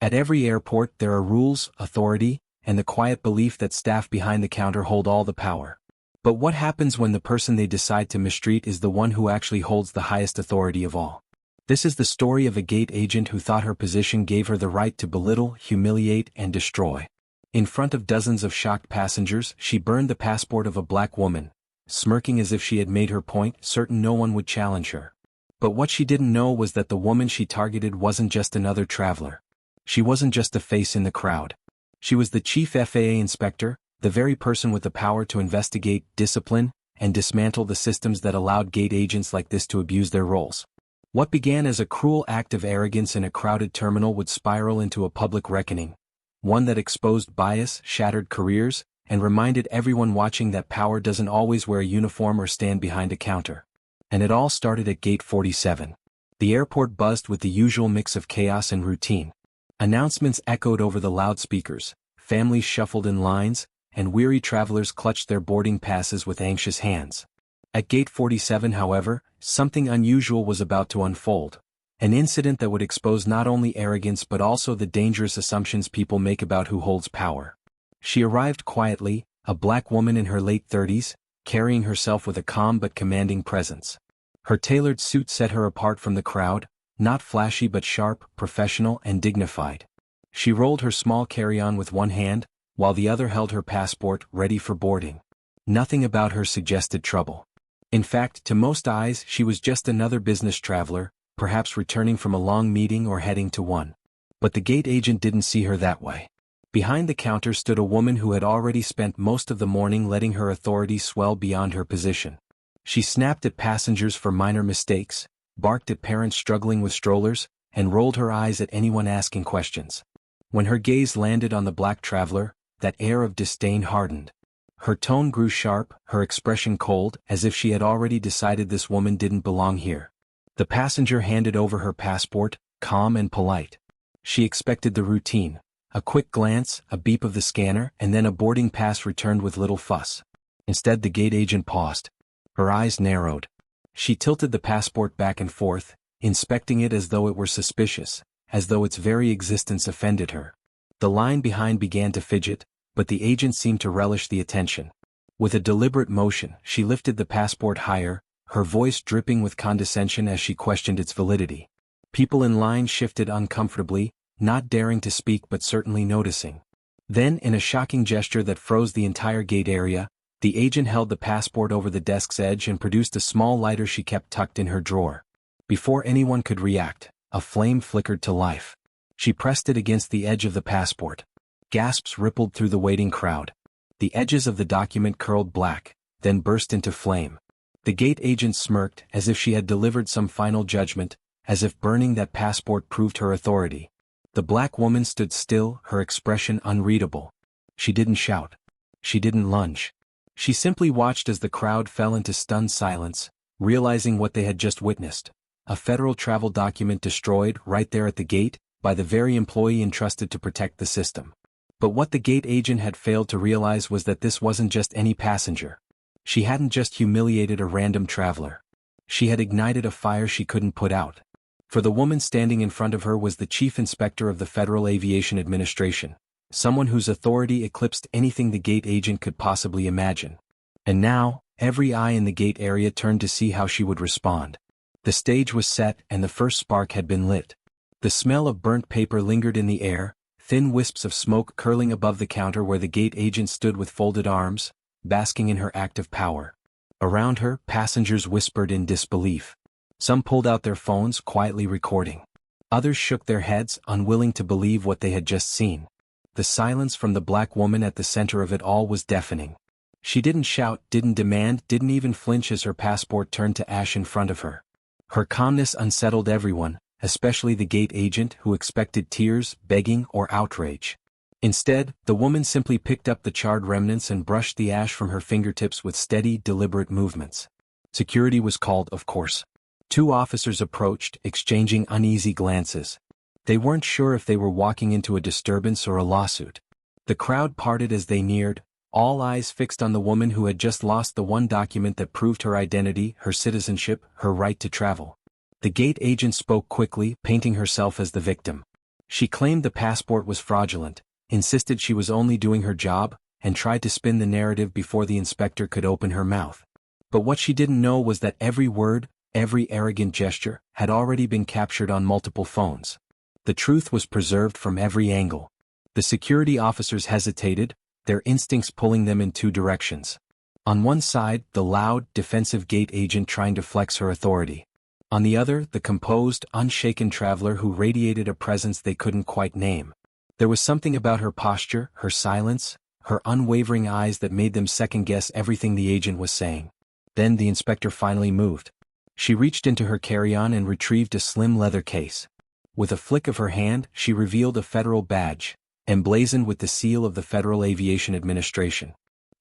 At every airport there are rules, authority, and the quiet belief that staff behind the counter hold all the power. But what happens when the person they decide to mistreat is the one who actually holds the highest authority of all? This is the story of a gate agent who thought her position gave her the right to belittle, humiliate, and destroy. In front of dozens of shocked passengers, she burned the passport of a black woman, smirking as if she had made her point, certain no one would challenge her. But what she didn't know was that the woman she targeted wasn't just another traveler. She wasn't just a face in the crowd. She was the Chief FAA Inspector, the very person with the power to investigate, discipline, and dismantle the systems that allowed gate agents like this to abuse their roles. What began as a cruel act of arrogance in a crowded terminal would spiral into a public reckoning, one that exposed bias, shattered careers, and reminded everyone watching that power doesn't always wear a uniform or stand behind a counter. And it all started at Gate 47. The airport buzzed with the usual mix of chaos and routine. Announcements echoed over the loudspeakers, families shuffled in lines, and weary travelers clutched their boarding passes with anxious hands. At Gate 47, however, something unusual was about to unfold. An incident that would expose not only arrogance but also the dangerous assumptions people make about who holds power. She arrived quietly, a black woman in her late 30s, carrying herself with a calm but commanding presence. Her tailored suit set her apart from the crowd, not flashy but sharp, professional, and dignified. She rolled her small carry-on with one hand, while the other held her passport, ready for boarding. Nothing about her suggested trouble. In fact, to most eyes, she was just another business traveler, perhaps returning from a long meeting or heading to one. But the gate agent didn't see her that way. Behind the counter stood a woman who had already spent most of the morning letting her authority swell beyond her position. She snapped at passengers for minor mistakes, barked at parents struggling with strollers, and rolled her eyes at anyone asking questions. When her gaze landed on the black traveler, that air of disdain hardened. Her tone grew sharp, her expression cold, as if she had already decided this woman didn't belong here. The passenger handed over her passport, calm and polite. She expected the routine. A quick glance, a beep of the scanner, and then a boarding pass returned with little fuss. Instead, the gate agent paused. Her eyes narrowed. She tilted the passport back and forth, inspecting it as though it were suspicious, as though its very existence offended her. The line behind began to fidget, but the agent seemed to relish the attention. With a deliberate motion, she lifted the passport higher, her voice dripping with condescension as she questioned its validity. People in line shifted uncomfortably, not daring to speak but certainly noticing. Then, in a shocking gesture that froze the entire gate area, the agent held the passport over the desk's edge and produced a small lighter she kept tucked in her drawer. Before anyone could react, a flame flickered to life. She pressed it against the edge of the passport. Gasps rippled through the waiting crowd. The edges of the document curled black, then burst into flame. The gate agent smirked as if she had delivered some final judgment, as if burning that passport proved her authority. The black woman stood still, her expression unreadable. She didn't shout. She didn't lunge. She simply watched as the crowd fell into stunned silence, realizing what they had just witnessed. A federal travel document destroyed right there at the gate, by the very employee entrusted to protect the system. But what the gate agent had failed to realize was that this wasn't just any passenger. She hadn't just humiliated a random traveler. She had ignited a fire she couldn't put out. For the woman standing in front of her was the Chief Inspector of the Federal Aviation Administration, someone whose authority eclipsed anything the gate agent could possibly imagine. And now, every eye in the gate area turned to see how she would respond. The stage was set and the first spark had been lit. The smell of burnt paper lingered in the air, thin wisps of smoke curling above the counter where the gate agent stood with folded arms, basking in her act of power. Around her, passengers whispered in disbelief. Some pulled out their phones, quietly recording. Others shook their heads, unwilling to believe what they had just seen. The silence from the black woman at the center of it all was deafening. She didn't shout, didn't demand, didn't even flinch as her passport turned to ash in front of her. Her calmness unsettled everyone, especially the gate agent who expected tears, begging, or outrage. Instead, the woman simply picked up the charred remnants and brushed the ash from her fingertips with steady, deliberate movements. Security was called, of course. 2 officers approached, exchanging uneasy glances. They weren't sure if they were walking into a disturbance or a lawsuit. The crowd parted as they neared, all eyes fixed on the woman who had just lost the one document that proved her identity, her citizenship, her right to travel. The gate agent spoke quickly, painting herself as the victim. She claimed the passport was fraudulent, insisted she was only doing her job, and tried to spin the narrative before the inspector could open her mouth. But what she didn't know was that every word, every arrogant gesture, had already been captured on multiple phones. The truth was preserved from every angle. The security officers hesitated, their instincts pulling them in two directions. On one side, the loud, defensive gate agent trying to flex her authority. On the other, the composed, unshaken traveler who radiated a presence they couldn't quite name. There was something about her posture, her silence, her unwavering eyes that made them second-guess everything the agent was saying. Then the inspector finally moved. She reached into her carry-on and retrieved a slim leather case. With a flick of her hand, she revealed a federal badge, emblazoned with the seal of the Federal Aviation Administration.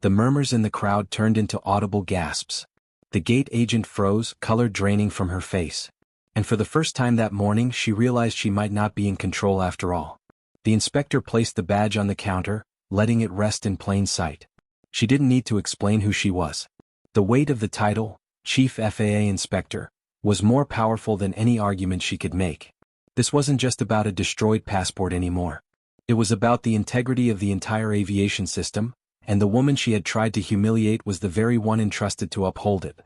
The murmurs in the crowd turned into audible gasps. The gate agent froze, color draining from her face. And for the first time that morning she realized she might not be in control after all. The inspector placed the badge on the counter, letting it rest in plain sight. She didn't need to explain who she was. The weight of the title, Chief FAA Inspector, was more powerful than any argument she could make. This wasn't just about a destroyed passport anymore. It was about the integrity of the entire aviation system, and the woman she had tried to humiliate was the very one entrusted to uphold it.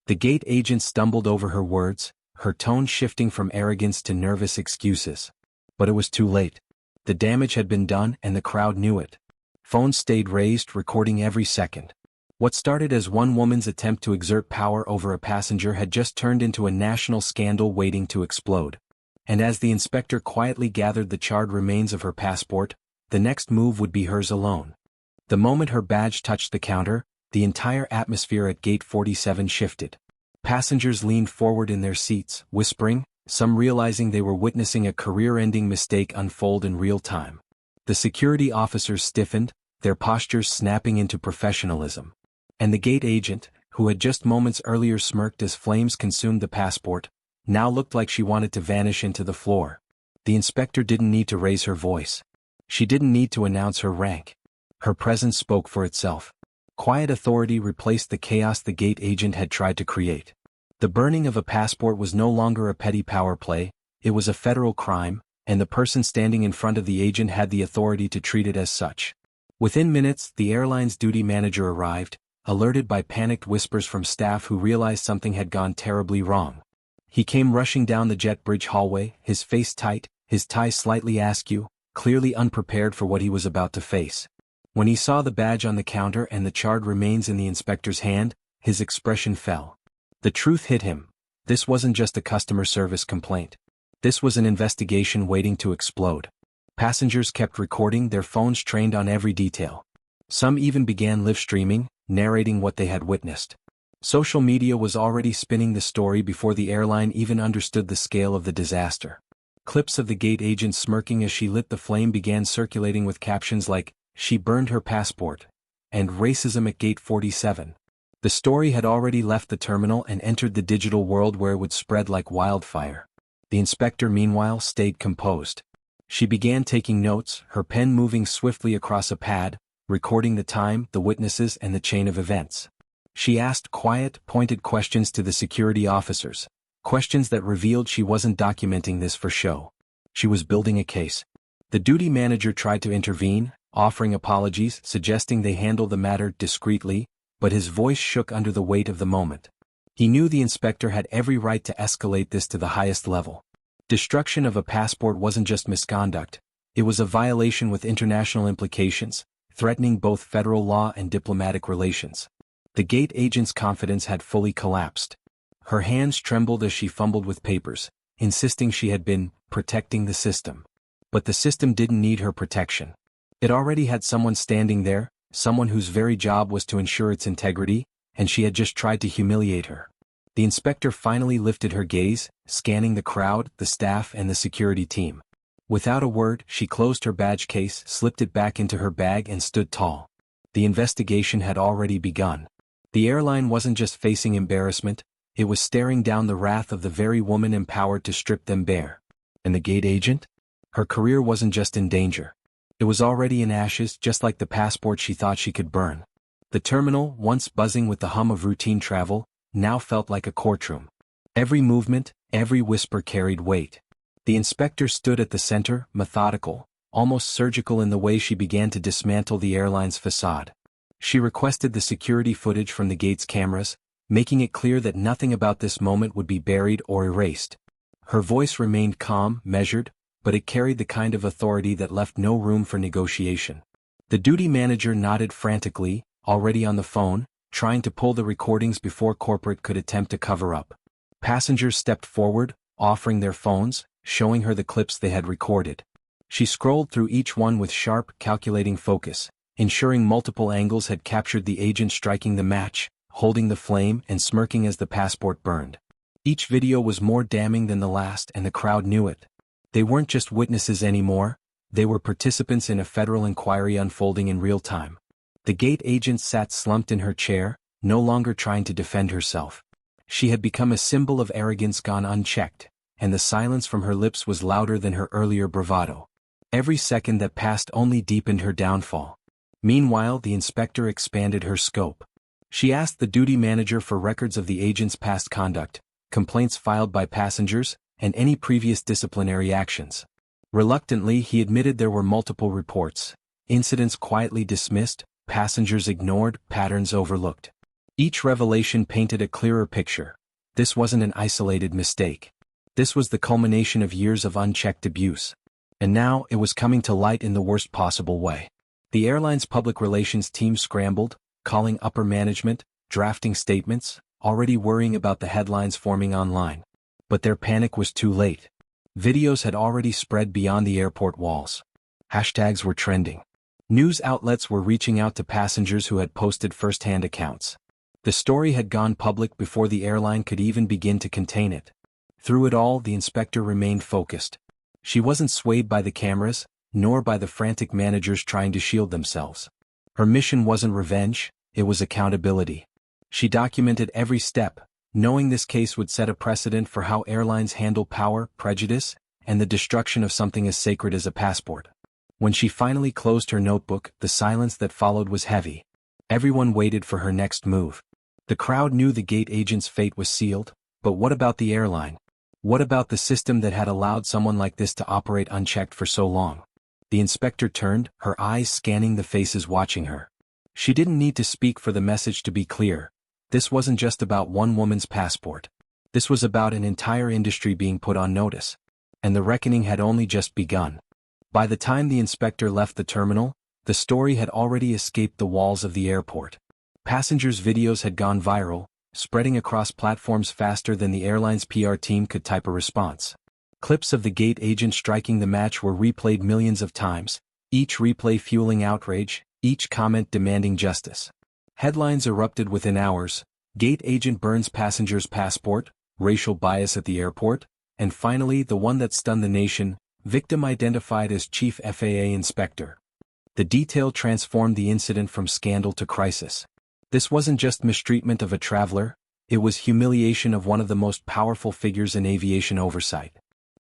The gate agent stumbled over her words, her tone shifting from arrogance to nervous excuses. But it was too late. The damage had been done and the crowd knew it. Phones stayed raised, recording every second. What started as one woman's attempt to exert power over a passenger had just turned into a national scandal waiting to explode. And as the inspector quietly gathered the charred remains of her passport, the next move would be hers alone. The moment her badge touched the counter, the entire atmosphere at Gate 47 shifted. Passengers leaned forward in their seats, whispering, some realizing they were witnessing a career-ending mistake unfold in real time. The security officers stiffened, their postures snapping into professionalism. And the gate agent, who had just moments earlier smirked as flames consumed the passport, now looked like she wanted to vanish into the floor. The inspector didn't need to raise her voice. She didn't need to announce her rank. Her presence spoke for itself. Quiet authority replaced the chaos the gate agent had tried to create. The burning of a passport was no longer a petty power play, it was a federal crime, and the person standing in front of the agent had the authority to treat it as such. Within minutes, the airline's duty manager arrived, alerted by panicked whispers from staff who realized something had gone terribly wrong. He came rushing down the jet bridge hallway, his face tight, his tie slightly askew, clearly unprepared for what he was about to face. When he saw the badge on the counter and the charred remains in the inspector's hand, his expression fell. The truth hit him. This wasn't just a customer service complaint. This was an investigation waiting to explode. Passengers kept recording, their phones trained on every detail. Some even began live streaming, narrating what they had witnessed. Social media was already spinning the story before the airline even understood the scale of the disaster. Clips of the gate agent smirking as she lit the flame began circulating with captions like, "She burned her passport," and "Racism at Gate 47." The story had already left the terminal and entered the digital world where it would spread like wildfire. The inspector, meanwhile, stayed composed. She began taking notes, her pen moving swiftly across a pad, recording the time, the witnesses, and the chain of events. She asked quiet, pointed questions to the security officers, questions that revealed she wasn't documenting this for show. She was building a case. The duty manager tried to intervene, offering apologies, suggesting they handle the matter discreetly, but his voice shook under the weight of the moment. He knew the inspector had every right to escalate this to the highest level. Destruction of a passport wasn't just misconduct, it was a violation with international implications, threatening both federal law and diplomatic relations. The gate agent's confidence had fully collapsed. Her hands trembled as she fumbled with papers, insisting she had been protecting the system. But the system didn't need her protection. It already had someone standing there, someone whose very job was to ensure its integrity, and she had just tried to humiliate her. The inspector finally lifted her gaze, scanning the crowd, the staff, and the security team. Without a word, she closed her badge case, slipped it back into her bag, and stood tall. The investigation had already begun. The airline wasn't just facing embarrassment, it was staring down the wrath of the very woman empowered to strip them bare. And the gate agent? Her career wasn't just in danger. It was already in ashes, just like the passport she thought she could burn. The terminal, once buzzing with the hum of routine travel, now felt like a courtroom. Every movement, every whisper carried weight. The The inspector stood at the center, methodical, almost surgical in the way she began to dismantle the airline's facade. She requested the security footage from the gate's cameras, making it clear that nothing about this moment would be buried or erased. Her voice remained calm, measured, but it carried the kind of authority that left no room for negotiation. The duty manager nodded frantically, already on the phone, trying to pull the recordings before corporate could attempt to cover up. Passengers stepped forward, offering their phones, showing her the clips they had recorded. She scrolled through each one with sharp, calculating focus, ensuring multiple angles had captured the agent striking the match, holding the flame and smirking as the passport burned. Each video was more damning than the last, and the crowd knew it. They weren't just witnesses anymore, they were participants in a federal inquiry unfolding in real time. The gate agent sat slumped in her chair, no longer trying to defend herself. She had become a symbol of arrogance gone unchecked, and the silence from her lips was louder than her earlier bravado. Every second that passed only deepened her downfall. Meanwhile, the inspector expanded her scope. She asked the duty manager for records of the agent's past conduct, complaints filed by passengers, and any previous disciplinary actions. Reluctantly, he admitted there were multiple reports, incidents quietly dismissed, passengers ignored, patterns overlooked. Each revelation painted a clearer picture. This wasn't an isolated mistake. This was the culmination of years of unchecked abuse. And now, it was coming to light in the worst possible way. The airline's public relations team scrambled, calling upper management, drafting statements, already worrying about the headlines forming online. But their panic was too late. Videos had already spread beyond the airport walls. Hashtags were trending. News outlets were reaching out to passengers who had posted first-hand accounts. The story had gone public before the airline could even begin to contain it. Through it all, the inspector remained focused. She wasn't swayed by the cameras, nor by the frantic managers trying to shield themselves. Her mission wasn't revenge, it was accountability. She documented every step, knowing this case would set a precedent for how airlines handle power, prejudice, and the destruction of something as sacred as a passport. When she finally closed her notebook, the silence that followed was heavy. Everyone waited for her next move. The crowd knew the gate agent's fate was sealed, but what about the airline? What about the system that had allowed someone like this to operate unchecked for so long? The inspector turned, her eyes scanning the faces watching her. She didn't need to speak for the message to be clear. This wasn't just about one woman's passport. This was about an entire industry being put on notice. And the reckoning had only just begun. By the time the inspector left the terminal, the story had already escaped the walls of the airport. Passengers' videos had gone viral, spreading across platforms faster than the airline's PR team could type a response. Clips of the gate agent striking the match were replayed millions of times, each replay fueling outrage, each comment demanding justice. Headlines erupted within hours: gate agent burns passenger's passport, racial bias at the airport, and finally the one that stunned the nation, victim identified as Chief FAA Inspector. The detail transformed the incident from scandal to crisis. This wasn't just mistreatment of a traveler, it was humiliation of one of the most powerful figures in aviation oversight.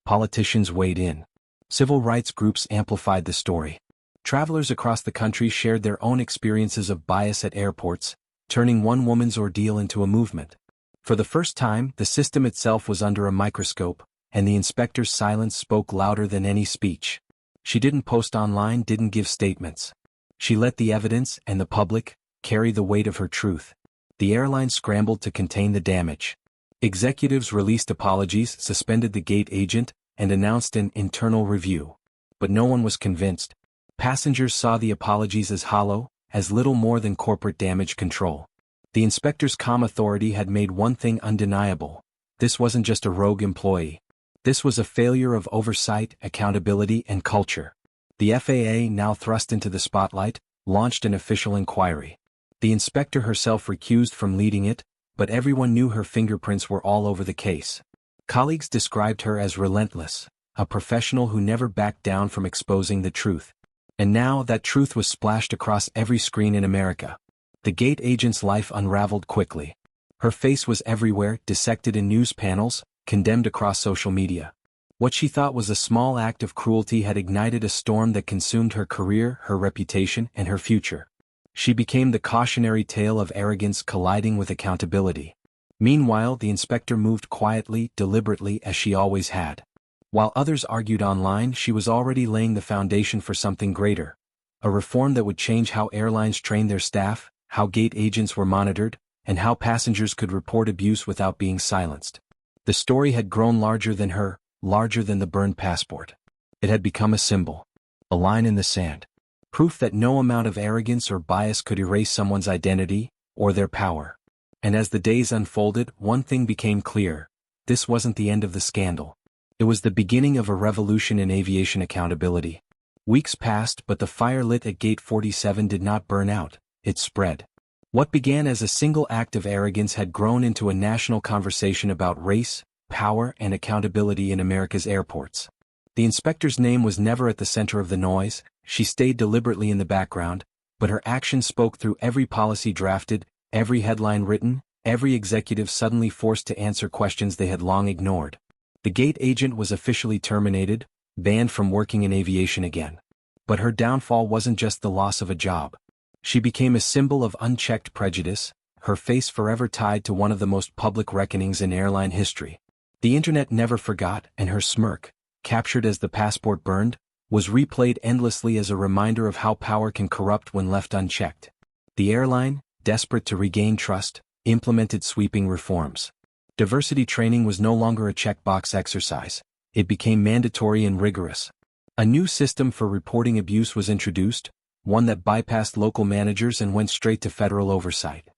Politicians weighed in. Civil rights groups amplified the story. Travelers across the country shared their own experiences of bias at airports, turning one woman's ordeal into a movement. For the first time, the system itself was under a microscope, and the inspector's silence spoke louder than any speech. She didn't post online, didn't give statements. She let the evidence, and the public, carry the weight of her truth. The airline scrambled to contain the damage. Executives released apologies, suspended the gate agent, and announced an internal review. But no one was convinced. Passengers saw the apologies as hollow, as little more than corporate damage control. The inspector's calm authority had made one thing undeniable. This wasn't just a rogue employee. This was a failure of oversight, accountability, and culture. The FAA, now thrust into the spotlight, launched an official inquiry. The inspector herself recused from leading it, but everyone knew her fingerprints were all over the case. Colleagues described her as relentless, a professional who never backed down from exposing the truth. And now that truth was splashed across every screen in America. The gate agent's life unraveled quickly. Her face was everywhere, dissected in news panels, condemned across social media. What she thought was a small act of cruelty had ignited a storm that consumed her career, her reputation, and her future. She became the cautionary tale of arrogance colliding with accountability. Meanwhile, the inspector moved quietly, deliberately, as she always had. While others argued online, she was already laying the foundation for something greater. A reform that would change how airlines trained their staff, how gate agents were monitored, and how passengers could report abuse without being silenced. The story had grown larger than her, larger than the burned passport. It had become a symbol. A line in the sand. Proof that no amount of arrogance or bias could erase someone's identity, or their power. And as the days unfolded, one thing became clear. This wasn't the end of the scandal. It was the beginning of a revolution in aviation accountability. Weeks passed, but the fire lit at Gate 47 did not burn out, it spread. What began as a single act of arrogance had grown into a national conversation about race, power, and accountability in America's airports. The inspector's name was never at the center of the noise. She stayed deliberately in the background, but her actions spoke through every policy drafted, every headline written, every executive suddenly forced to answer questions they had long ignored. The gate agent was officially terminated, banned from working in aviation again. But her downfall wasn't just the loss of a job. She became a symbol of unchecked prejudice, her face forever tied to one of the most public reckonings in airline history. The internet never forgot, and her smirk, captured as the passport burned, was replayed endlessly as a reminder of how power can corrupt when left unchecked. The airline, desperate to regain trust, implemented sweeping reforms. Diversity training was no longer a checkbox exercise. It became mandatory and rigorous. A new system for reporting abuse was introduced, one that bypassed local managers and went straight to federal oversight.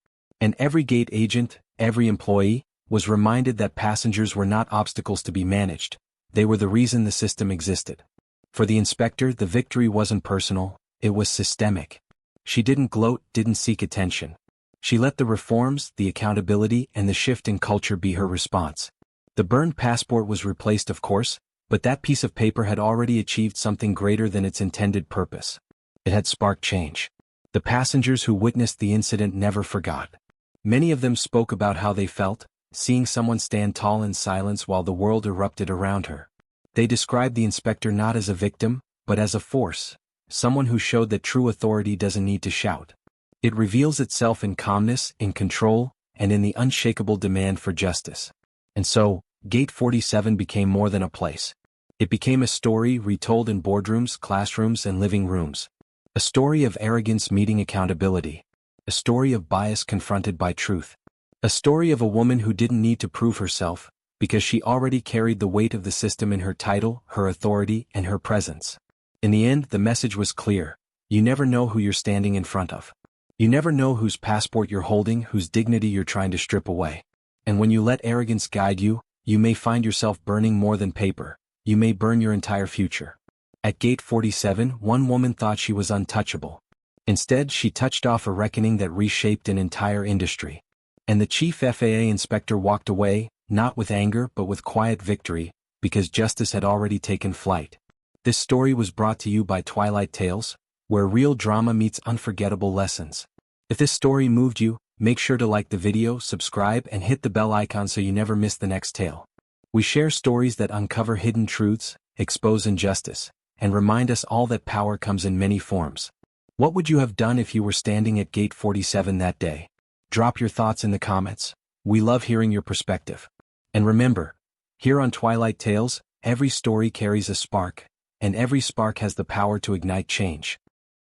And every gate agent, every employee, was reminded that passengers were not obstacles to be managed. They were the reason the system existed. For the inspector, the victory wasn't personal, it was systemic. She didn't gloat, didn't seek attention. She let the reforms, the accountability, and the shift in culture be her response. The burned passport was replaced, of course, but that piece of paper had already achieved something greater than its intended purpose. It had sparked change. The passengers who witnessed the incident never forgot. Many of them spoke about how they felt, seeing someone stand tall in silence while the world erupted around her. They described the inspector not as a victim, but as a force, someone who showed that true authority doesn't need to shout. It reveals itself in calmness, in control, and in the unshakable demand for justice. And so, Gate 47 became more than a place. It became a story retold in boardrooms, classrooms, and living rooms. A story of arrogance meeting accountability. A story of bias confronted by truth. A story of a woman who didn't need to prove herself, because she already carried the weight of the system in her title, her authority, and her presence. In the end, the message was clear. You never know who you're standing in front of. You never know whose passport you're holding, whose dignity you're trying to strip away. And when you let arrogance guide you, you may find yourself burning more than paper. You may burn your entire future. At Gate 47, one woman thought she was untouchable. Instead, she touched off a reckoning that reshaped an entire industry. And the Chief FAA Inspector walked away, not with anger but with quiet victory, because justice had already taken flight. This story was brought to you by Twilight Tales, where real drama meets unforgettable lessons. If this story moved you, make sure to like the video, subscribe, and hit the bell icon so you never miss the next tale. We share stories that uncover hidden truths, expose injustice, and remind us all that power comes in many forms. What would you have done if you were standing at Gate 47 that day? Drop your thoughts in the comments. We love hearing your perspective. And remember, here on Twilight Tales, every story carries a spark, and every spark has the power to ignite change.